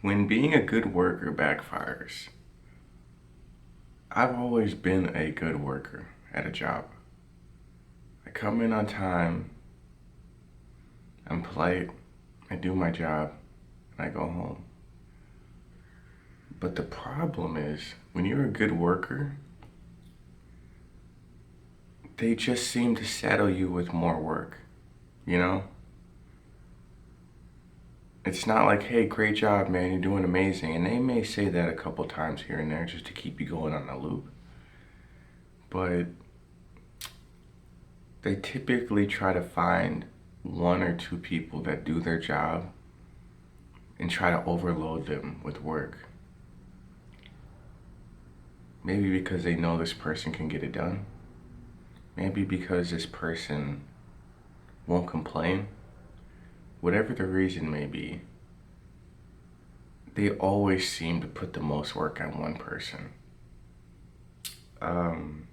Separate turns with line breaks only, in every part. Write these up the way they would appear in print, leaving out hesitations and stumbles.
When being a good worker backfires, I've always been a good worker at a job. I come in on time, I'm polite, I do my job, and I go home. But the problem is, when you're a good worker, they just seem to saddle you with more work, you know? It's not like, hey, great job, man, you're doing amazing. And they may say that a couple times here and there just to keep you going on a loop. But they typically try to find one or two people that do their job and try to overload them with work. Maybe because they know this person can get it done. Maybe because this person won't complain. Whatever the reason may be, they always seem to put the most work on one person. Um,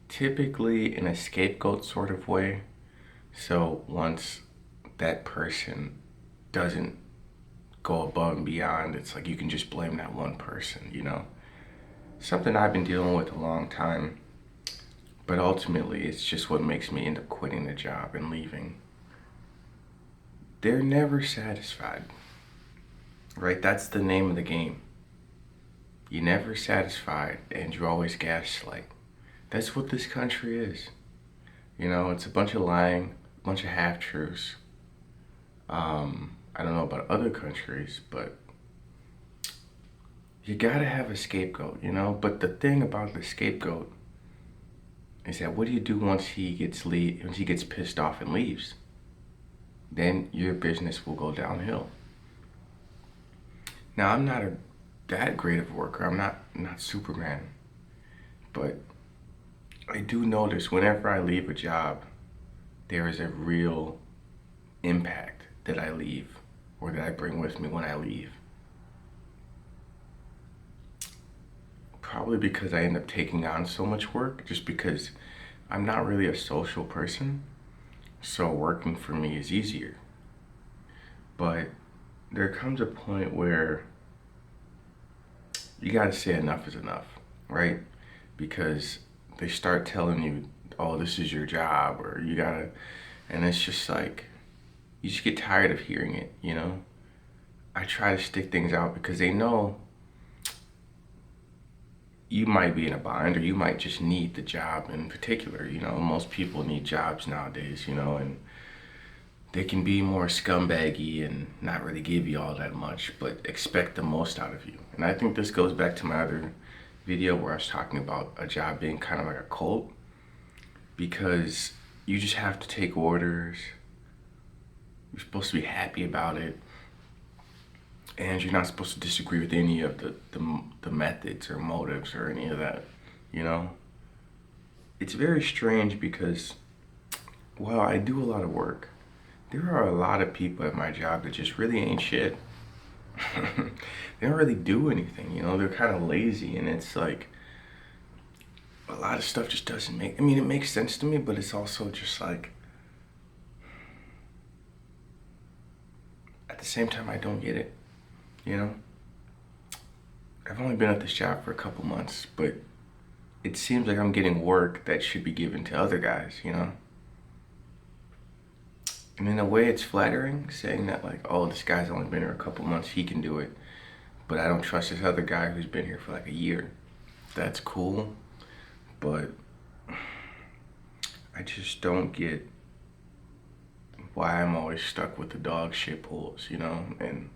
Typically in a scapegoat sort of way. So once that person doesn't go above and beyond, it's like you can just blame that one person, you know? Something I've been dealing with a long time, but ultimately it's just what makes me end up quitting the job and leaving. They're never satisfied, right? That's the name of the game. You're never satisfied and you're always gaslight. That's what this country is. You know, it's a bunch of lying, a bunch of half-truths. I don't know about other countries, but you gotta have a scapegoat, you know? But the thing about the scapegoat is that what do you do once once he gets pissed off and leaves? Then your business will go downhill. Now, I'm not that great of a worker. I'm not Superman, but I do notice whenever I leave a job, there is a real impact that I leave or that I bring with me when I leave. Probably because I end up taking on so much work, just because I'm not really a social person, so working for me is easier. But there comes a point where you gotta say enough is enough, right? Because they start telling you, oh, this is your job, or you gotta, and it's just like, you just get tired of hearing it, you know? I try to stick things out because they know you might be in a bind or you might just need the job in particular. You know, most people need jobs nowadays, you know, and they can be more scumbaggy and not really give you all that much, but expect the most out of you. And I think this goes back to my other video where I was talking about a job being kind of like a cult, because you just have to take orders. You're supposed to be happy about it. And you're not supposed to disagree with any of the methods or motives or any of that, you know? It's very strange because while I do a lot of work, there are a lot of people at my job that just really ain't shit. They don't really do anything, you know? They're kind of lazy, and it's like a lot of stuff just doesn't make, I mean, it makes sense to me, but it's also just like, at the same time, I don't get it, you know? I've only been at this job for a couple months, but it seems like I'm getting work that should be given to other guys, you know? And in a way, it's flattering, saying that like, oh, this guy's only been here a couple months, he can do it. But I don't trust this other guy who's been here for like a year. That's cool, but I just don't get why I'm always stuck with the dog shit pools, you know? And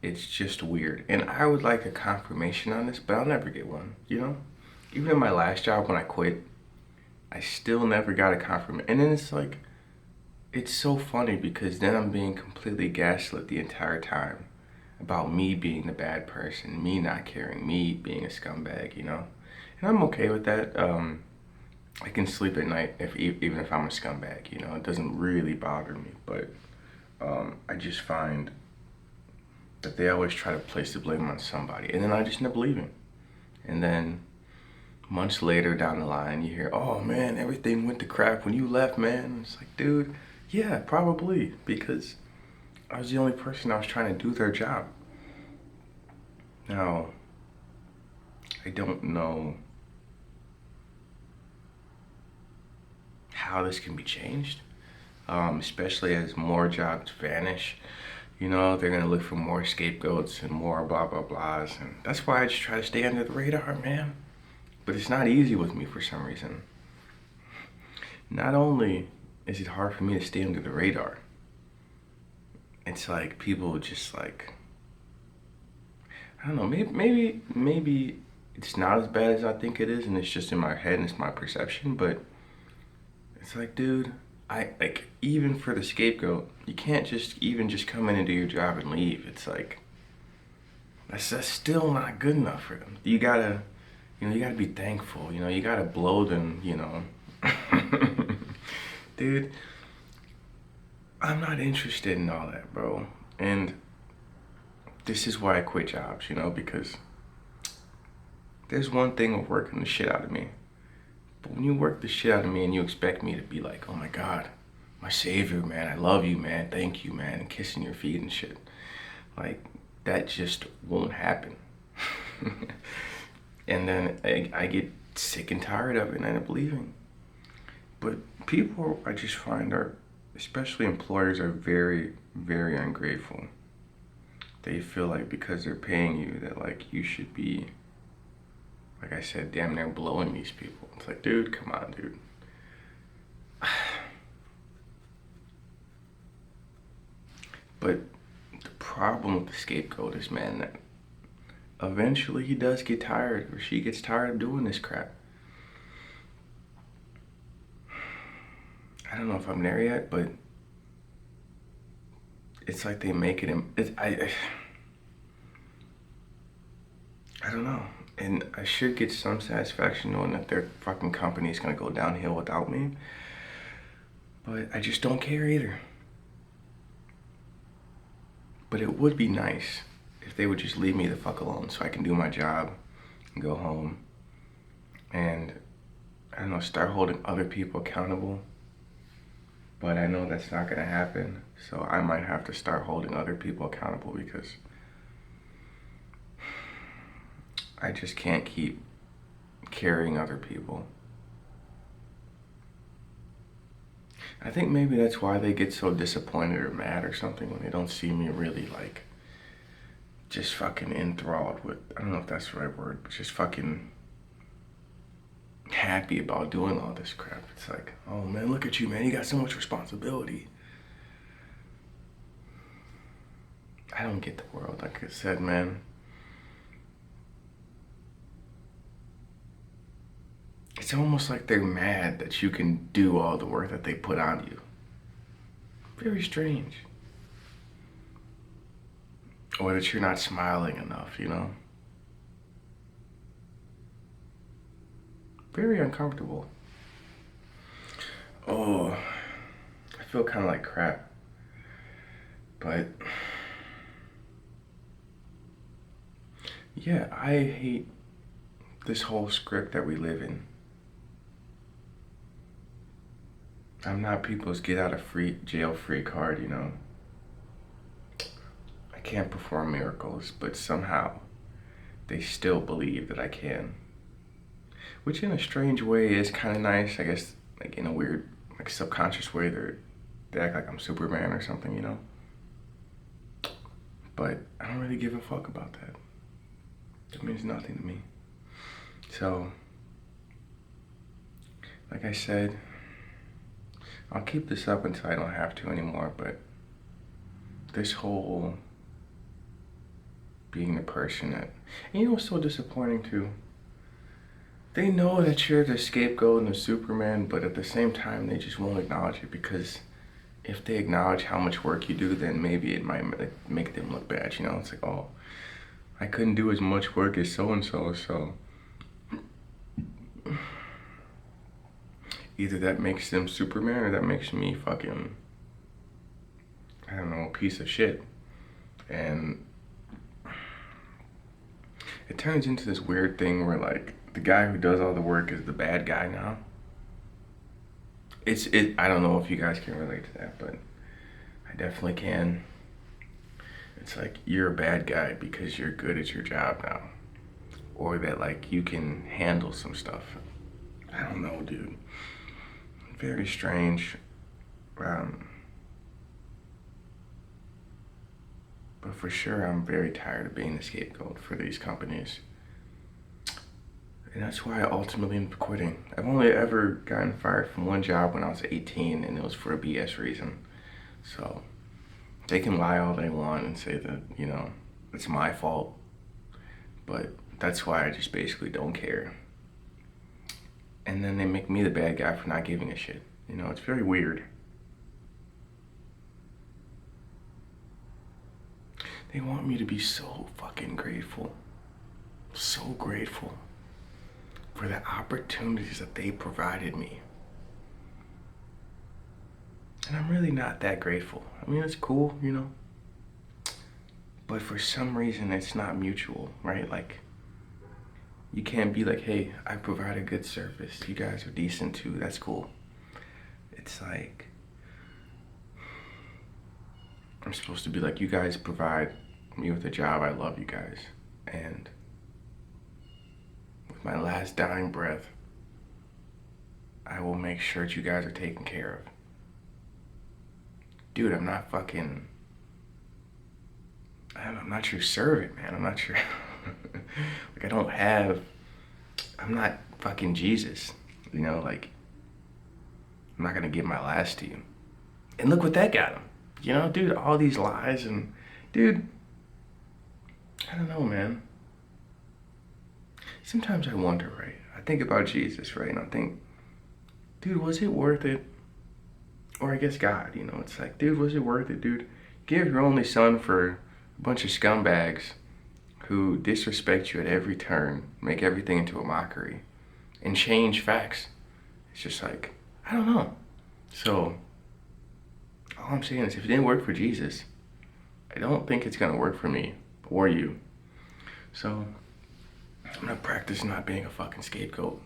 it's just weird. And I would like a confirmation on this, but I'll never get one, you know? Even in my last job when I quit, I still never got a confirmation. And then it's like, it's so funny because then I'm being completely gaslit the entire time about me being the bad person, me not caring, me being a scumbag, you know? And I'm okay with that. I can sleep at night even if I'm a scumbag, you know? It doesn't really bother me, but I just find that they always try to place the blame on somebody, and then I just end up leaving. And then months later down the line, you hear, oh man, everything went to crap when you left, man. It's like, dude, yeah, probably, because I was the only person that was trying to do their job. Now, I don't know how this can be changed, especially as more jobs vanish. You know, they're gonna look for more scapegoats and more blah blah blahs, and that's why I just try to stay under the radar, man. But it's not easy with me for some reason. Not only is it hard for me to stay under the radar, it's like people just like, I don't know, maybe it's not as bad as I think it is, and it's just in my head and it's my perception. But it's like, dude, I like, even for the scapegoat, you can't just even just come in and do your job and leave. It's like that's still not good enough for them. You gotta, you gotta be thankful. You gotta blow them. Dude, I'm not interested in all that, bro. And this is why I quit jobs, because there's one thing of working the shit out of me. But when you work the shit out of me and you expect me to be like, oh my God, my savior, man, I love you, man, thank you, man, and kissing your feet and shit, like, that just won't happen. And then I get sick and tired of it and I end up leaving. But people, I just find, especially employers, are very, very ungrateful. They feel like because they're paying you that, like, you should be, like I said, damn near blowing these people. It's like, dude, come on, dude. But the problem with the scapegoat is, man, that eventually he does get tired, or she gets tired of doing this crap. I don't know if I'm there yet, but it's like they make I don't know. And I should get some satisfaction knowing that their fucking company is gonna go downhill without me. But I just don't care either. But it would be nice if they would just leave me the fuck alone so I can do my job and go home and, I don't know, start holding other people accountable. But I know that's not gonna happen. So I might have to start holding other people accountable because I just can't keep carrying other people. I think maybe that's why they get so disappointed or mad or something when they don't see me really, like, just fucking enthralled with, I don't know if that's the right word, but just fucking happy about doing all this crap. It's like, oh man, look at you, man, you got so much responsibility. I don't get the world, like I said, man. It's almost like they're mad that you can do all the work that they put on you. Very strange. Or that you're not smiling enough. Very uncomfortable. Oh, I feel kind of like crap. But yeah, I hate this whole script that we live in. I'm not people's get out of jail free card. I can't perform miracles, but somehow they still believe that I can. Which in a strange way is kind of nice, I guess, like in a weird, like subconscious way, they act like I'm Superman or something. But I don't really give a fuck about that. It means nothing to me. So, like I said, I'll keep this up until I don't have to anymore, but this whole being the person that, and what's so disappointing too? They know that you're the scapegoat and the Superman, but at the same time, they just won't acknowledge it because if they acknowledge how much work you do, then maybe it might make them look bad, It's like, oh, I couldn't do as much work as so-and-so, so either that makes them Superman or that makes me fucking, I don't know, a piece of shit. And it turns into this weird thing where, like, the guy who does all the work is the bad guy now. I don't know if you guys can relate to that, but I definitely can. it's like you're a bad guy because you're good at your job now, or that like you can handle some stuff. I don't know, dude. Very strange. Um, but for sure, I'm very tired of being the scapegoat for these companies. And that's why I ultimately ended up quitting. I've only ever gotten fired from one job when I was 18, and it was for a BS reason. So they can lie all they want and say that, it's my fault. But that's why I just basically don't care. And then they make me the bad guy for not giving a shit. It's very weird. They want me to be so fucking grateful. So grateful for the opportunities that they provided me. And I'm really not that grateful. I mean, it's cool, but for some reason it's not mutual, right? Like, you can't be like, hey, I provide a good service. You guys are decent too. That's cool. It's like, I'm supposed to be like, you guys provide me with a job. I love you guys. And with my last dying breath, I will make sure that you guys are taken care of. Dude, I'm not fucking, I'm not your servant, man. I'm not your, like, I'm not fucking Jesus. Like, I'm not gonna give my last to you. And look what that got him. Dude, all these lies and, dude, I don't know, man. Sometimes I wonder, right? I think about Jesus, right? And I think, dude, was it worth it? Or I guess God, it's like, dude, was it worth it, dude? Give your only son for a bunch of scumbags who disrespect you at every turn, make everything into a mockery, and change facts. It's just like, I don't know. So, all I'm saying is if it didn't work for Jesus, I don't think it's gonna work for me or you. So, I'm gonna practice not being a fucking scapegoat.